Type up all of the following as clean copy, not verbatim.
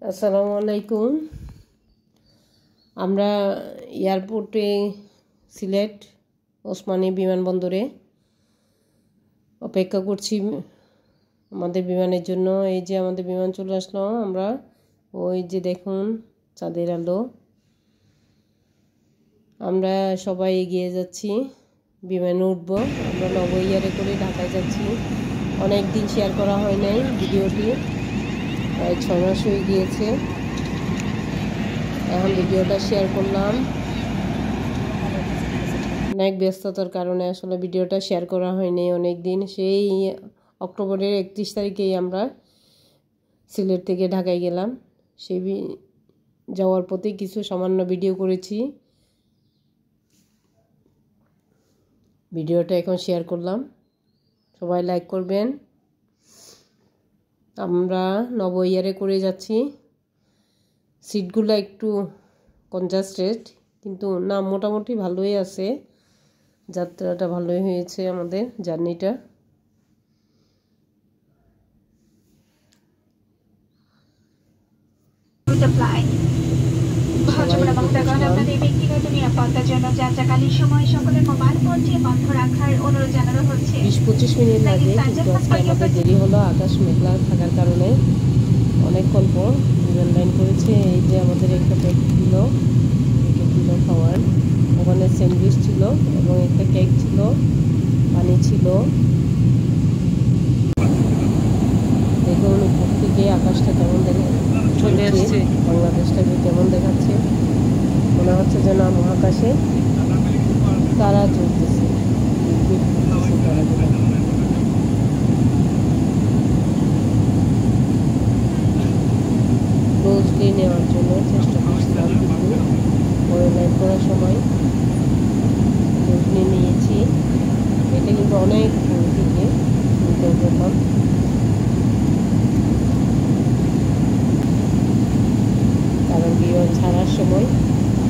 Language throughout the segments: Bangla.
আসসালামু আলাইকুম। আমরা এয়ারপোর্টে সিলেট ওসমানী বিমানবন্দরে অপেক্ষা করছি আমাদের বিমানের জন্য। এই যে আমাদের বিমান চলে আসলো। আমরা ওই যে দেখুন চাঁদের আলো। আমরা সবাই এগিয়ে যাচ্ছি, বিমানে উঠব। আমরা নবইয়ারে করে ঢাকায় যাচ্ছি। অনেক দিন শেয়ার করা হয় নাই ভিডিওটি, প্রায় 6 মাস হয়ে গিয়েছে। এখন ভিডিওটা শেয়ার করলাম। অনেক ব্যস্ততার কারণে আসলে ভিডিওটা শেয়ার করা হয়নি অনেক দিন। সেই অক্টোবরের 31 তারিখেই আমরা সিলেট থেকে ঢাকায় গেলাম। সেই যাওয়ার পথে কিছু সামান্য ভিডিও করেছি, ভিডিওটা এখন শেয়ার করলাম। সবাই লাইক করবেন। আমরা নবইয়ারে করে যাচ্ছি। সিটগুলো একটু কনজাস্টেড, কিন্তু না মোটামুটি ভালোই আছে। যাত্রাটা ভালোই হয়েছে আমাদের জার্নিটা। হচ্ছে 20-25 মিনিট লাগে, কিন্তু আজকে আমাদের দেরি হলো আকাশ মেঘলা থাকার কারণে। অনেকক্ষণ পর বিমান লাইন করেছে। এই যে আমাদের একটা প্যাক দিল খাওয়ার। ওখানে স্যান্ডউইচ ছিল এবং একটা কেক ছিল, পানি ছিল। দেখুন উপর থেকে আকাশটা কেমন চলে আসছে, বাংলাদেশটাকে কেমন দেখাচ্ছে। মনে হচ্ছে যেন মহাকাশে তারা চলতেছে, ক্লোজলি নেওয়ার জন্য চেষ্টা করছিলাম, কিন্তু পরে লাইভ করার সময় ক্লোজলি নিয়েছি। এটা কিন্তু অনেক দূর থেকে ভিডিও করলাম, কারণ বিমান ছাড়ার সময়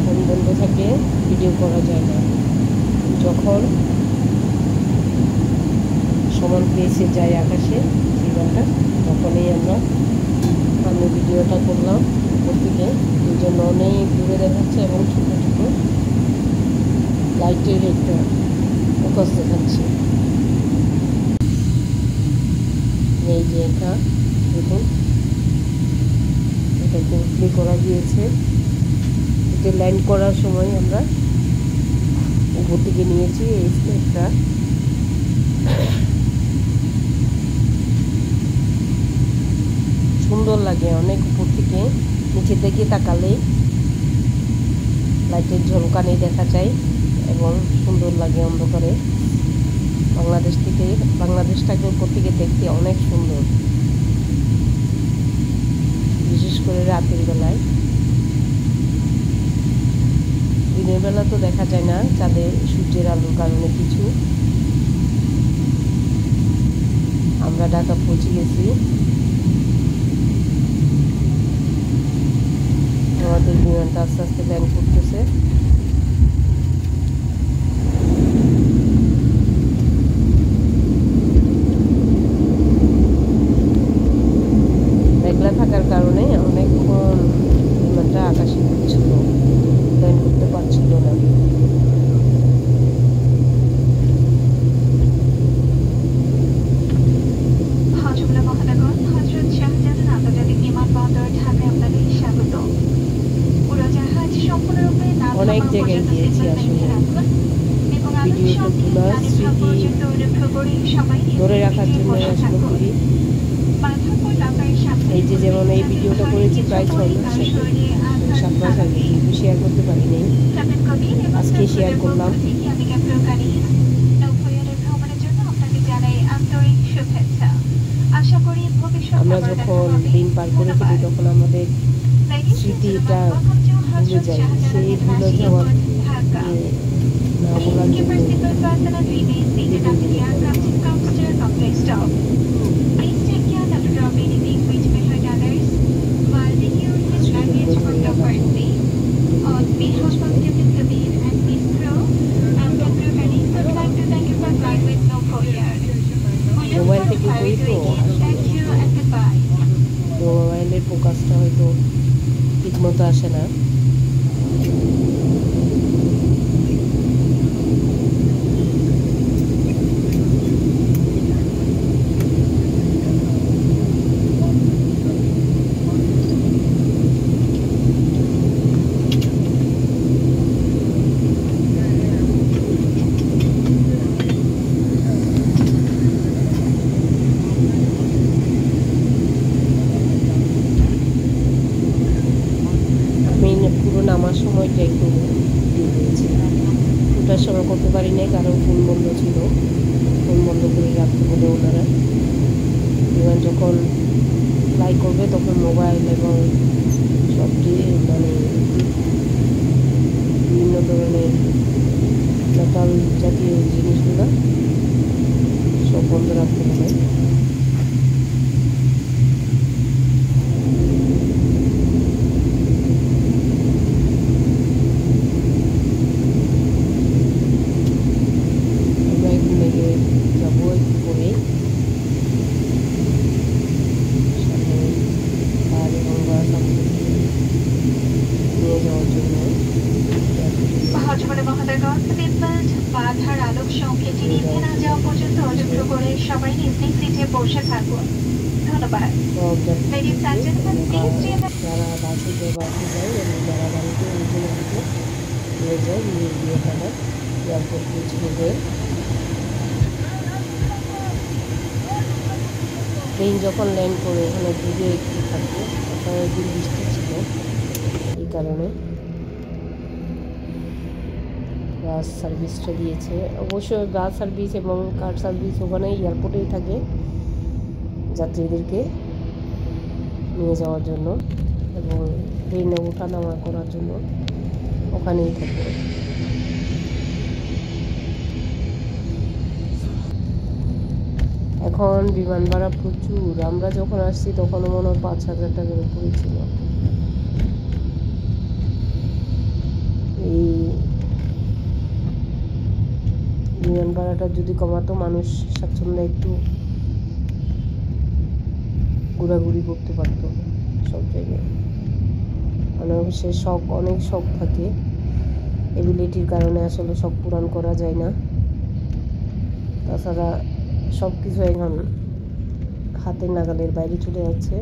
ফোন বন্ধ থাকে, ভিডিও করা যায় না। যখন সমান পেয়েছে যায় আকাশে বিমানটা, তখনই আমি ভিডিওটা করলাম উপর থেকে। এই জন্য অনেক দূরে দেখাচ্ছে এবং ছোটো ছোটো লাইটের একটা ফোকাস দেখাচ্ছে। এই যে এটা দেখুন, এটা ক্লোজলি করা গিয়েছে। এটা ল্যান্ড করার সময় আমরা উপর থেকে নিয়েছি এই স্টেপটা। সুন্দর লাগে অনেক উপর থেকে। নিচে থেকে তাকালে লাইটের ঝলকানি দেখা যায় এবং সুন্দর লাগে অন্ধকারে। বাংলাদেশটাকে উপর থেকে দেখতে অনেক সুন্দর, বিশেষ করে রাতের বেলায়। দিনের বেলা তো দেখা যায় না চাঁদের সূর্যের আলোর কারণে কিছু। আমরা ঢাকা পৌঁছে গেছি। আমাদের বিমানটা আস্তে আস্তে ল্যান্ড করতেছে। মেঘলা থাকার কারণে অনেকক্ষণ বিমানটা আকাশে উঠছিল, ল্যান্ড করতে পারছিল না। অনেক জায়গায় গিয়েছি আসলে। ভিডিওগুলো স্মৃতি ধরে রাখার জন্য আসলে করি। এই যে যেমন এই ভিডিওটা করেছি প্রায় 6 মাস আগে, 7 মাস আগে, কিন্তু শেয়ার করতে পারিনি। আজকে শেয়ার করলাম। আমরা যখন দিন পার করে ফেলি তখন আমাদের স্মৃতিটা ভুলে যাই। সেই ভুলে যাওয়ার না বলার জন্য মোবাইল থেকে করি তো আসলে মোবাইলের পোকা বাসটা হয়তো ঠিকমতো আসে না। পুরো নামার সময়টা একটু দিয়ে দিয়েছি, ওটার সময় করতে পারি নাই কারণ ফোন বন্ধ ছিল, ফোন বন্ধ করে রাখতে বলে ওনারা। বিমান যখন ফ্লাই করবে তখন মোবাইল এবং সবটি মানে বিভিন্ন ধরনের মেটাল জাতীয় জিনিসগুলো সব বন্ধ রাখতে হবে। বাধার আলোক সংকেতটি নিভে না যাওয়া পর্যন্ত অনুগ্রহ করে সবাই নিজ নিজ সিটে বসে থাকুন। ধন্যবাদ। যারা বাসে যায় এবং যারা গাড়িতে নিয়ে যায় নিয়ে গিয়ে তারা এয়ারপোর্ট পৌঁছে দেয়। প্লেন যখন ল্যান্ড করে ওখানে দূরে একটু থাকে, ওখানে একদিন বৃষ্টি ছিল, এই কারণে বাস সার্ভিসটা দিয়েছে। অবশ্যই বাস সার্ভিস এবং কার সার্ভিস ওখানে এয়ারপোর্টেই থাকে যাত্রীদেরকে নিয়ে যাওয়ার জন্য এবং ট্রেনে ওঠা নামা করার জন্য ওখানেই থাকে। এখন বিমান ভাড়া প্রচুর, আমরা যখন আসছি তখনও মনে হয় 5,000 টাকার উপরে ছিল। এই বিমান ভাড়াটা যদি কমাতো মানুষ স্বাচ্ছন্দ্যে একটু ঘোরাঘুরি করতে পারতো সব জায়গায়। মানে সে অনেক শখ থাকে, এবিলিটির কারণে আসলে শখ পূরণ করা যায় না। তাছাড়া সব কিছু এখন হাতের নাগালের বাইরে চলে যাচ্ছে,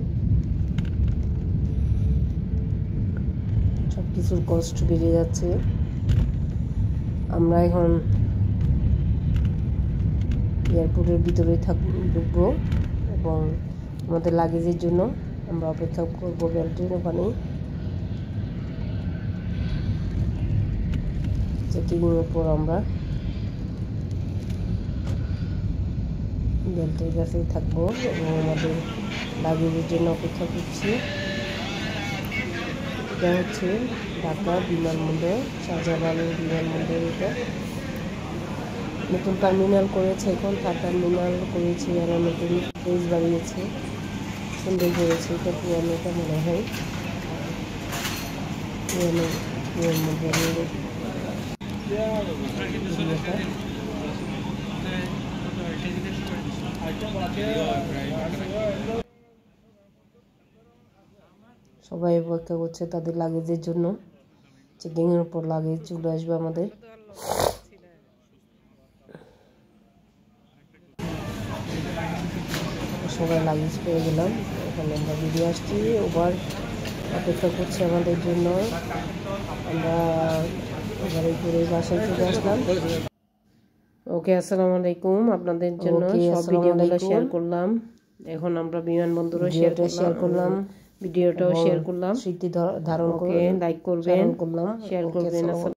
সব কিছুর কষ্ট বেড়ে যাচ্ছে। আমরা এখন এয়ারপোর্টের ভিতরে ঢুকবো এবং আমাদের লাগেজের জন্য আমরা অপেক্ষা করবো বেল্টের ওখানেই। চেকিংয়ের পর আমরা বেল্টের কাছেই থাকবো এবং আমাদের লাগেজের জন্য অপেক্ষা করছি। এটা হচ্ছে ঢাকা বিমানবন্দর, শাহজালাল বিমানবন্দর। এটা নতুন টার্মিনাল করেছে, এখন 3rd টার্মিনাল করেছে, আর নতুন প্লেস বাড়িয়েছে, সুন্দর করেছে। এটা পুরানোটা মনে হয় পুরানো বিমানবন্দরের সবাই অপেক্ষা করছে তাদের লাগেজের জন্য। চেকিংয়ের উপর লাগেজ চলে আসবে আমাদের। সবাই লাগেজ পেয়ে গেলাম, এখানে আমরা বেরিয়ে আসছি। ওভার অপেক্ষা করছে আমাদের জন্য। আমরা এবারে ঘুরে বাসায় চলে আসলাম। ওকে, আসসালামু আলাইকুম। আপনাদের জন্য সব ভিডিওগুলো শেয়ার করলাম। এখন আমরা বিমানবন্দরও শেয়ার করলাম, ভিডিওটাও শেয়ার করলাম। স্মৃতি ধারণ করে লাইক করবেন, শেয়ার করবেন।